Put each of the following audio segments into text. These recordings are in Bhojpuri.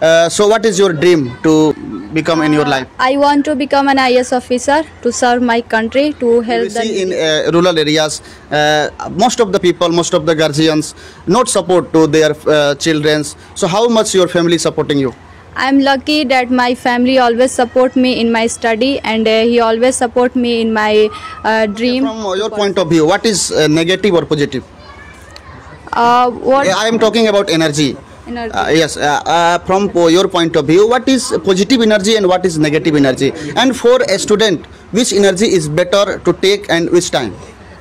So what is your dream to become in your life? I want to become an IAS officer to serve my country, to help We see in rural areas, most of the people, most of the guardians not support to their children. So how much your family supporting you? I am lucky that my family always support me in my study, and he always support me in my dream. From your point of view, what is negative or positive? What I am talking about energy. energy? Yes, from your point of view, what is positive energy and what is negative energy? And for a student, which energy is better to take and which time?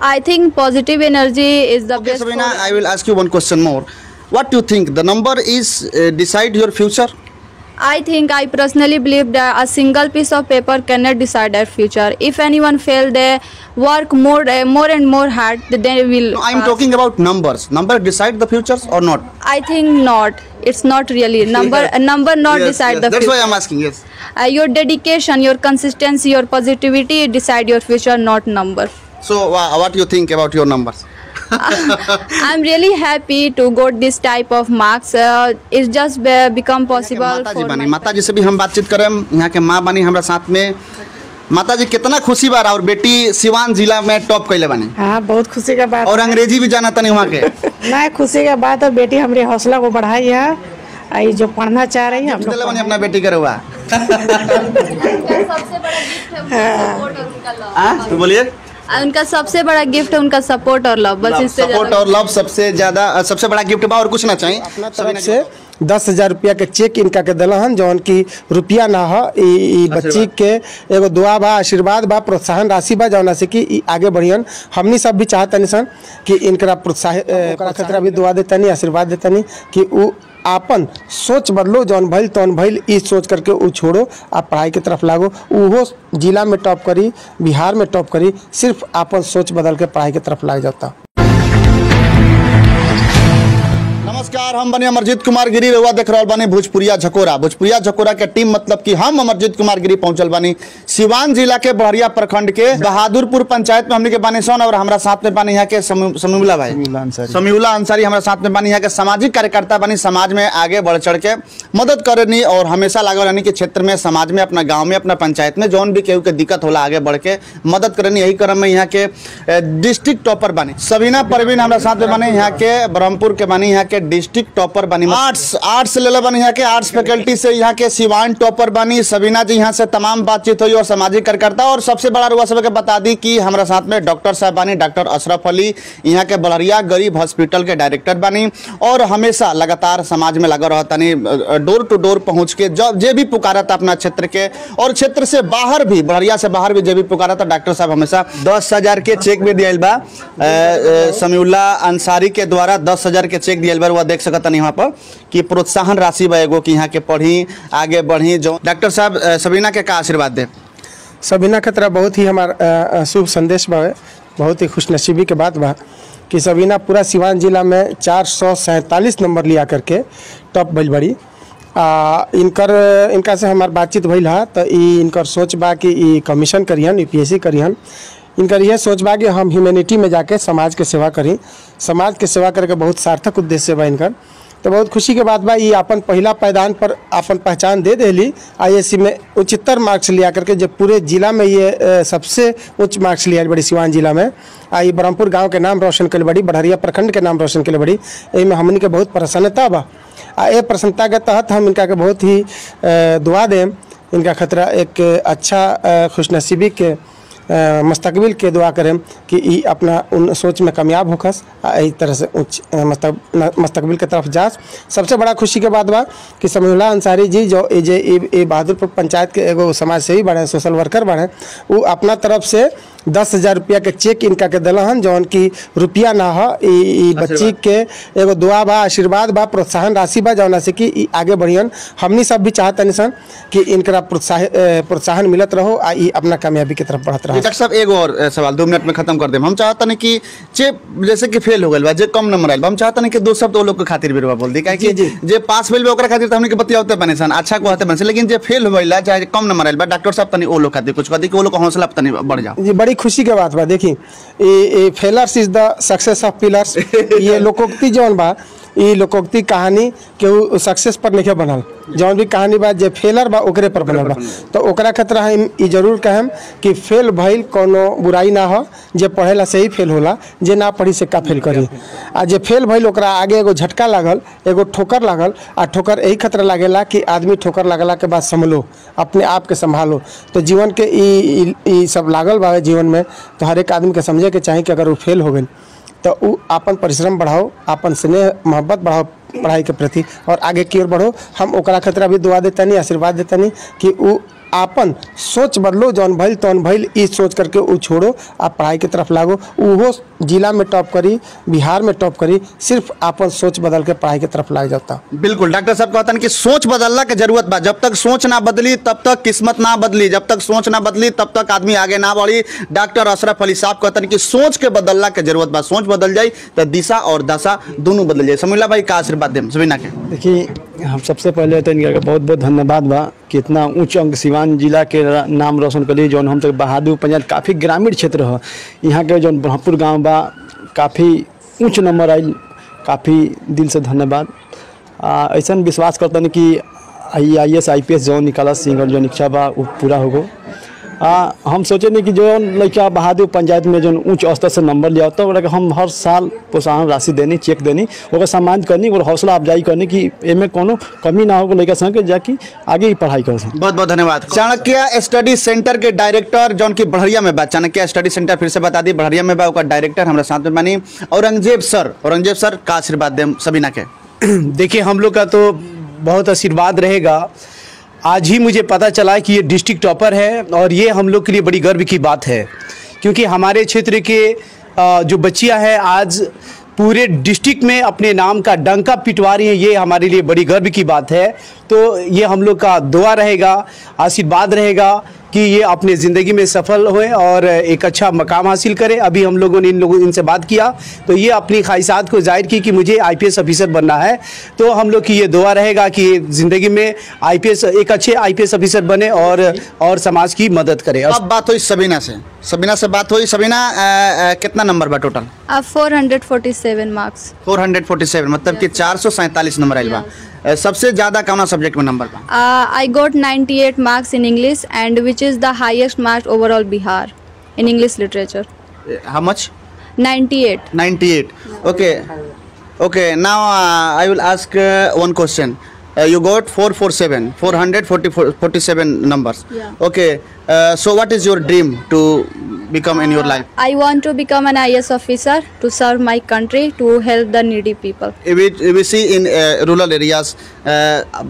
I think positive energy is the Okay, best. Sabina, I will ask you one question more. What do you think? The number is decide your future? I think, I personally believe that a single piece of paper cannot decide their future. If anyone fail, they work more and more hard, they will. No, I am pass. talking about numbers. Number decide the futures or not? I think not. It's not really number. Yes. A number not Yes, decide yes. the That's future. why I am asking. Yes. Your dedication, your consistency, your positivity decide your future, not number. So what do you think about your numbers? I'm really happy to got this type of marks. It's just become possible माता जी for बनी, my माता जी से भी हम बातचीत करें। यहाँ के माँ बनी हमारा साथ में। माता जी कितना खुशी बार और बेटी सिवान जिला में टॉप कैले बनी। हाँ, बहुत खुशी का बात और अंग्रेजी भी जाना था नहीं वहाँ के। ना, खुशी का बात है। बेटी हमारी हौसला को बढ़ाई है। आई जो पढ़ना चाह रही है हम चले बनी लोग अपना बेटी करे हुआ। सबसे बड़ा गिफ्ट है सपोर्ट और उनका लव। तो बोलिए। उनका सबसे बड़ा गिफ्ट है उनका सपोर्ट और लव। बस इससे सपोर्ट और लव सबसे ज्यादा सबसे बड़ा गिफ्ट बा और कुछ ना चाहिए। अपना तरफ से 10,000 रुपया के चेक इनका के दिलहन जौन की रुपया ना हो ई बच्ची के एगो दुआ बा, आशीर्वाद बा, प्रोत्साहन राशि बा जौना से कि ई आगे बढ़ियन। हमनी सब भी चाहतनी सन कि इनकरा प्रोत्साहित खतरा भी दुआ देतनी, आशीर्वाद देतनी कि उ आपन सोच बदलो, जौन भइल तौन भइल, ई सोच करके उ छोड़ो, आप पढ़ाई की तरफ लागो। उहो जिला में टॉप करी, बिहार में टॉप करी, सिर्फ आपन सोच बदल के पढ़ाई की तरफ लाग जाता। नमस्कार, हम बने अमरजीत कुमार गिरी। रउआ देख रहल बानी भोजपुरिया झकोरा। भोजपुरिया झकोरा के टीम मतलब कि हम अमरजीत कुमार गिरी पहुंचल बानी सिवान जिला के बहरिया प्रखंड के बहादुरपुर पंचायत में हमने के बानी सन। और हमारा साथ में बानी यहाँ के समीउल्लाह भाई, समीउल्लाह अंसारी हमारा साथ में बानी। यहाँ के सामाजिक कार्यकर्ता बानी, समाज में आगे बढ़ चढ़ के मदद करनी और हमेशा लागल रहनी कि क्षेत्र में, समाज में, अपना गाँव में, अपना पंचायत में जौन भी केहू के दिक्कत होला आगे बढ़ के मदद करनी। यही क्रम में यहाँ के डिस्ट्रिक्ट टॉपर बानी सबीना परवीन हमारा साथ में बानी। यहाँ के ब्रह्मपुर के बानी, यहाँ के डिस्ट्रिक्ट टॉपर बनी। आर्ट्स ले बनी, यहाँ के आर्ट्स फैकल्टी से यहाँ के सिवान टॉपर बनी सबीना जी। यहाँ से तमाम बातचीत हुई और सामाजिक कार्यकर्ता। और सबसे बड़ा रुआ सब के बता दी कि हमारा साथ में डॉक्टर साहब बनी, डॉक्टर अशरफ अली, यहाँ के बलरिया गरीब हॉस्पिटल के डायरेक्टर बनी। और हमेशा लगातार समाज में लगा रहता नहीं, डोर टू डोर पहुँच के जे भी पुकारा था अपना क्षेत्र के और क्षेत्र से बाहर भी, बलरिया से बाहर भी जे भी पुकारा था, डॉक्टर साहब हमेशा 10,000 के चेक भी दिया बा। समीउल्लाह अंसारी के द्वारा 10,000 के चेक दिया बा। देख सकता नहीं वहाँ पर कि प्रोत्साहन राशि बा एगो कि यहाँ के पढ़ी आगे बढ़ी। जो डॉक्टर साहब सबीना के का आशीर्वाद दे? सबीना के तरह बहुत ही हमारा शुभ संदेश बा, बहुत ही खुशनसीबी के बात बा कि सबीना पूरा सिवान जिला में 447 नंबर लिया करके टॉप भइल बड़ी। इनका से हमार बातचीत भइल है तो इनकर सोच बा कि ई कमीशन करिहन, UPSC करिहन। इनकर यह सोच बा कि हम ह्यूमैनिटी में जाके समाज के सेवा करी। समाज के सेवा करके बहुत सार्थक उद्देश्य बा इनकर। तो बहुत खुशी के बात बा, ये अपन पहला पैदान पर अपन पहचान दे देली। IAS में उच्चतर मार्क्स लिया करके जब पूरे जिला में ये सबसे उच्च मार्क्स लिया बड़ी सिवान जिला में। आई ब्रह्मपुर गांव के नाम रोशन कर बड़ी, बड़हरिया प्रखंड के नाम रोशन कर बड़ी। में हमन के बहुत प्रसन्नता बा। ये प्रसन्नता के तहत हम इनका के बहुत ही दुआ दें। इनका खतरा एक अच्छा खुशनसीबी के मुस्तकबिल के दुआ करें कि ई अपना उन सोच में कामयाब होकस, इस तरह से उच्च मुस्तकबिल के तरफ जा। सबसे बड़ा खुशी के बात बा कि समीउल्लाह अंसारी जी जो ये बहादुरपुर पंचायत के एगो समाज सेवी बने, सोशल वर्कर बने, वो अपना तरफ से 10,000 रुपया के चेक इनका के दिलहन जौन की रुपया ना हो ई बच्ची के एगो दुआ बा, आशीर्वाद बा, प्रोत्साहन राशि बा जौना से कि आगे बढ़ियन। हमनी सब भी चाहतनी सन कि इनकरा प्रोत्साहन मिलत रहो आ ई अपना कामयाबी की तरफ बढ़त रहो। डॉक्टर साहब एक और सवाल 2 मिनट में खत्म कर दें। हम चाहते हैं कि जैसे कि फेल हो गए जे कम नंबर आयल, हम चाहते हैं कि 2 शब्द वो लोग के खातिर भी बोल दी कि जे पास भेल ओकरा खातिर हमने के बतियाते बने सन, अच्छा कहते बने, लेकिन जे फेल हो गइला चाहे कम नंबर आयल बा, डॉक्टर साहब तनी ओ लोग खातिर कुछ कहती कि वो लोग का हौसला तनी बढ़ जाओ। जी, बड़ी खुशी के बात बा। देखी failures is the success of pillars, ये लोकोक्ति जौन बा ई लोकोक्ति कहानी केहू सक्सेस पर नहीं बनल, जौन भी कहानी बा जे फेलर बा ओकरे पर बनल बा। तो ओकरा खतरा हम ई जरूर कहम कि फेल भइल कोनो बुराई ना हो, जे पढ़ेला से ही फेल होला, जे ना पढ़ी से का फेल करी। आ जे फेल भइल ओकरा आगे एगो झटका लागल, एगो ठोकर लागल, आ ठोकर यही खतरा लागेला कि आदमी ठोकर लागला के बाद संभलो, अपने आप के संभालो। तो जीवन के ई सब लागल बा जीवन में, तो हर एक आदमी के समझे के चाही कि अगर वो फेल हो गई तो उ आपन परिश्रम बढ़ाओ, आपन स्नेह मोहब्बत बढ़ाओ पढ़ाई के प्रति और आगे की ओर बढ़ो। हम ओकरा खतरा भी दुआ देतानी, आशीर्वाद देतानी कि उ आपन सोच बदलो, जौन भइल तौन भइल, ई सोच करके उ छोड़ो, आप पढ़ाई की तरफ लागो। उहो जिला में टॉप करी, बिहार में टॉप करी, सिर्फ आपन सोच बदल के पढ़ाई की तरफ लाग जाता। बिल्कुल डॉक्टर साहब कहते हैं कि सोच बदलना की जरूरत बा। जब तक सोच ना बदली तब तक किस्मत ना बदली, जब तक सोच ना बदली तब तक आदमी आगे ना बढ़ी। डॉक्टर अशरफ अली साहब कहते हैं कि सोच के बदलना की जरूरत बा। सोच बदल जाए तो दिशा और दशा दोनों बदल जाए। समीला भाई का आशीर्वाद दें सबीना के? देखिए, हम सबसे पहले तो इनका बहुत बहुत धन्यवाद बा कि इतना उच्च अंक सिवान जिला के नाम रोशन करी। जौन हम तक बहादुर पंचायत काफ़ी ग्रामीण क्षेत्र है, यहाँ के जौन ब्रह्मपुर गांव बा काफ़ी उच्च नंबर आई, काफ़ी दिल से धन्यवाद। ऐसा विश्वास करता नहीं कि IAS IPS जौन निकाला सिंगर जो इच्छा बा वो पूरा होगो। हम सोचे नहीं कि जो लड़का बहादुर पंचायत में जो उच्च स्तर से नंबर लिया होता है हम हर साल प्रोत्साहन राशि देनी, चेक देनी, और सम्मान करनी और हौसला अफजाई करनी कि इनमें कोनो कमी ना हो लड़का संग जाकि आगे ही पढ़ाई कर सकें। बहुत बहुत धन्यवाद। चाणक्य स्टडी सेंटर के डायरेक्टर जौन की बढ़िया में बा, चाणक्य स्टडी सेंटर फिर से बता दी बढ़िया में बा, उसका डायरेक्टर हमारे साथ में बनी औरंगजेब सर का आशीर्वाद दें सबीना के? देखिए, हम लोग का तो बहुत आशीर्वाद रहेगा। आज ही मुझे पता चला कि ये डिस्ट्रिक्ट टॉपर है और ये हम लोग के लिए बड़ी गर्व की बात है, क्योंकि हमारे क्षेत्र के जो बच्चियां हैं आज पूरे डिस्ट्रिक्ट में अपने नाम का डंका पिटवा रही हैं। ये हमारे लिए बड़ी गर्व की बात है। तो ये हम लोग का दुआ रहेगा, आशीर्वाद रहेगा कि ये अपने ज़िंदगी में सफल हुए और एक अच्छा मकाम हासिल करें। अभी हम लोगों ने इनसे बात किया तो ये अपनी ख्वाहिशात को जाहिर की कि मुझे IPS ऑफिसर बनना है। तो हम लोग की ये दुआ रहेगा कि ज़िंदगी में एक अच्छे IPS ऑफिसर बने और समाज की मदद करें। अब बात हुई सबीना से बात हुई। सबीना कितना नंबर बा टोटल? 447 मार्क्स। 447 मतलब कि 447 नंबर आइल बा। सबसे ज्यादा कौन सब्जेक्ट में नंबर बा? I got 98 marks in English, and which is the highest marks overall Bihar in English literature. How much? 98. 98. Okay. Now I will ask one question. You got 447 numbers. Yeah. Okay. So what is your dream to become in your life? I want to become an IAS officer to serve my country, to help the needy people. We see in rural areas,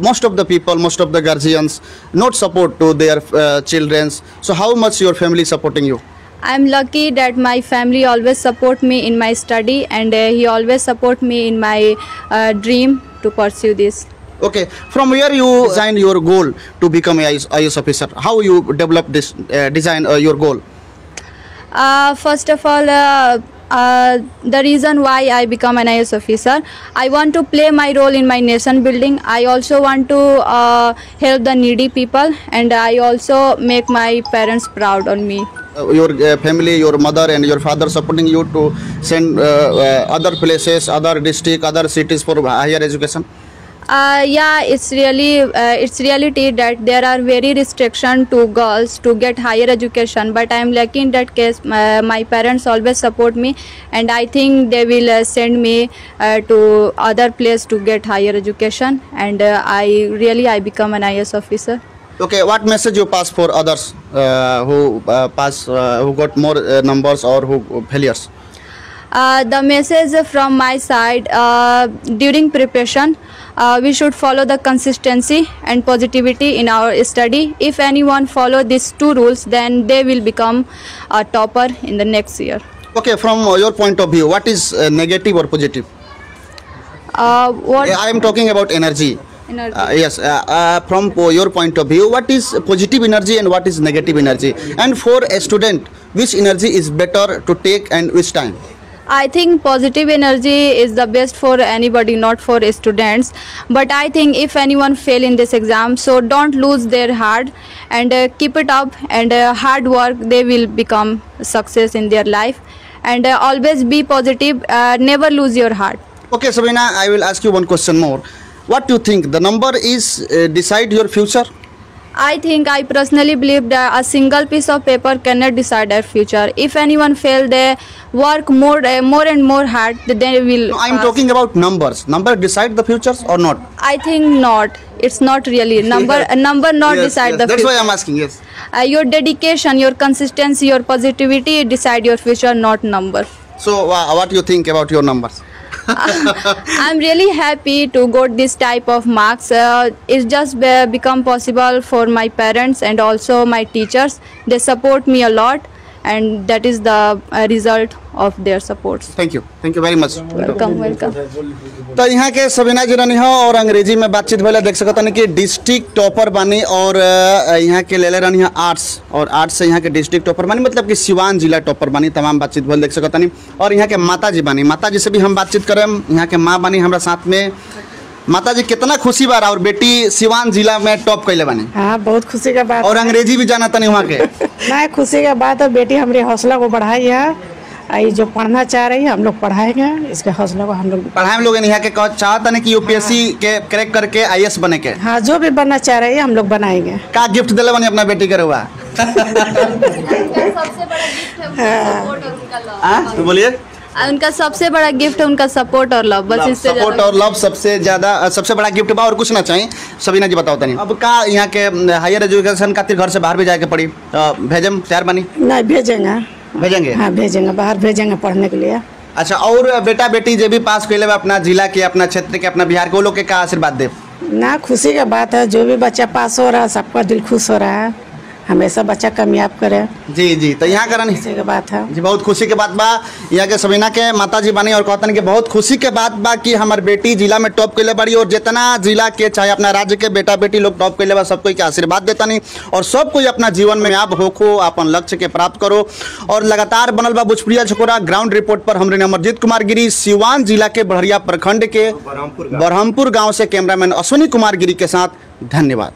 most of the people, most of the guardians not support to their children. So how much your family supporting you? I'm lucky that my family always support me in my study, and he always support me in my dream to pursue this. Okay, from where you design your goal to become a IAS officer? How you develop this design your goal? First of all, the reason why I become an IAS officer, I want to play my role in my nation building. I also want to help the needy people, and I also make my parents proud on me. Your family, your mother and your father supporting you to send other places, other district, other cities for higher education? Yeah, it's reality that there are very restriction to girls to get higher education, but I am lucky in that case. My parents always support me, and I think they will send me to other place to get higher education, and I become an IAS officer. Okay, what message you pass for others who got more numbers or who failures? The message from my side, during preparation, we should follow the consistency and positivity in our study. If anyone follow these two rules, then they will become a topper in the next year. Okay, from your point of view, what is negative or positive? What I am talking about energy. energy? Yes, from your point of view, what is positive energy and what is negative energy? And for a student, which energy is better to take and which time? I think positive energy is the best for anybody, not for students. But I think if anyone fail in this exam, so don't lose their heart and keep it up, and hard work, they will become success in their life. And always be positive, never lose your heart. Okay, Sabina, I will ask you one question more. What do you think? The number is decide your future? I think, I personally believe that a single piece of paper cannot decide their future. If anyone fail, they work more and more hard, then they will. No, I am pass. talking about numbers. Number decide the futures or not? I think not. It's not really number. A number not Yes, decide yes. the That's future. why I am asking. Yes. Your dedication, your consistency, your positivity decide your future, not number. So, what do you think about your numbers? I'm really happy to got this type of marks. It's just become possible for my parents and also my teachers. They support me a lot, and that is the result of their supports. Thank you. Thank you very much. Welcome, welcome. तो यहाँ के सबीना जी रनी हो और अंग्रेजी में बातचीत भले देख सकते हैं कि डिस्ट्रिक्ट टॉपर बानी और यहाँ के ले रही है आर्ट्स और आर्ट्स से यहाँ के डिस्ट्रिक्ट टॉपर बानी मतलब कि सिवान जिला टॉपर बानी तमाम बातचीत भले देख सकते हैं और यहाँ के माता जी बानी माता जी से भी हम बातचीत करें यहाँ के माँ बानी हमारा साथ में माता जी कितना खुशी बार और बेटी सिवान जिला में टॉप कैले बानी हाँ बहुत खुशी का बात और अंग्रेजी भी जाना था नहीं वहाँ के ना खुशी का बात है बेटी हमारे हौसला को बढ़ाई है ये जो पढ़ना चाह रही है हम लोग पढ़ाएंगे इसके हौसला को हम लोग पढ़ाई में लोग यहाँ के चाहता नहीं कि यूपीएससी के क्रैक करके आईएएस बने के हाँ जो भी बनना चाह रही है हम लोग बनाएंगे का गिफ्ट दिले बनी अपना बेटी के रुआ तो बोलिए उनका सबसे बड़ा गिफ्ट है उनका सपोर्ट और लव, बस इससे सपोर्ट और लव सबसे ज्यादा सबसे बड़ा गिफ्ट बा और कुछ ना चाहिए सबीना जी बताओ तनी अब का यहाँ के हायर एजुकेशन खातिर घर से बाहर भी जाए के पड़ी भेजम तैयार बनी नहीं भेजेंगे भेजेंगे हाँ भेजेंगे बाहर भेजेंगे पढ़ने के लिए अच्छा और बेटा बेटी जो भी पास कैले अपना जिला के अपना क्षेत्र के अपना बिहार के वो लोग के का आशीर्वाद दे ना खुशी का बात है जो भी बच्चा पास हो रहा है सबका दिल खुश हो रहा है हमेशा बच्चा कामयाब करे जी जी तो यहाँ करन खुशी की बात है जी बहुत खुशी के बात बा यहाँ के सबीना के माता जी बानी और कहतन कि बहुत खुशी के बात बा कि हमार बेटी जिला में टॉप कैले बड़ी और जितना जिला के चाहे अपना राज्य के बेटा बेटी लोग टॉप कैले बा सब कोई के आशीर्वाद देता नहीं और सब कोई अपना जीवन में आप होखो अपन लक्ष्य के प्राप्त करो और लगातार बनल बा भोजपुरिया झकोरा ग्राउंड रिपोर्ट पर हमरे अमरजीत कुमार गिरी सिवान जिला के बड़हरिया प्रखंड के बरहमपुर गाँव से कैमरामैन अश्विनी कुमार गिरी के साथ धन्यवाद।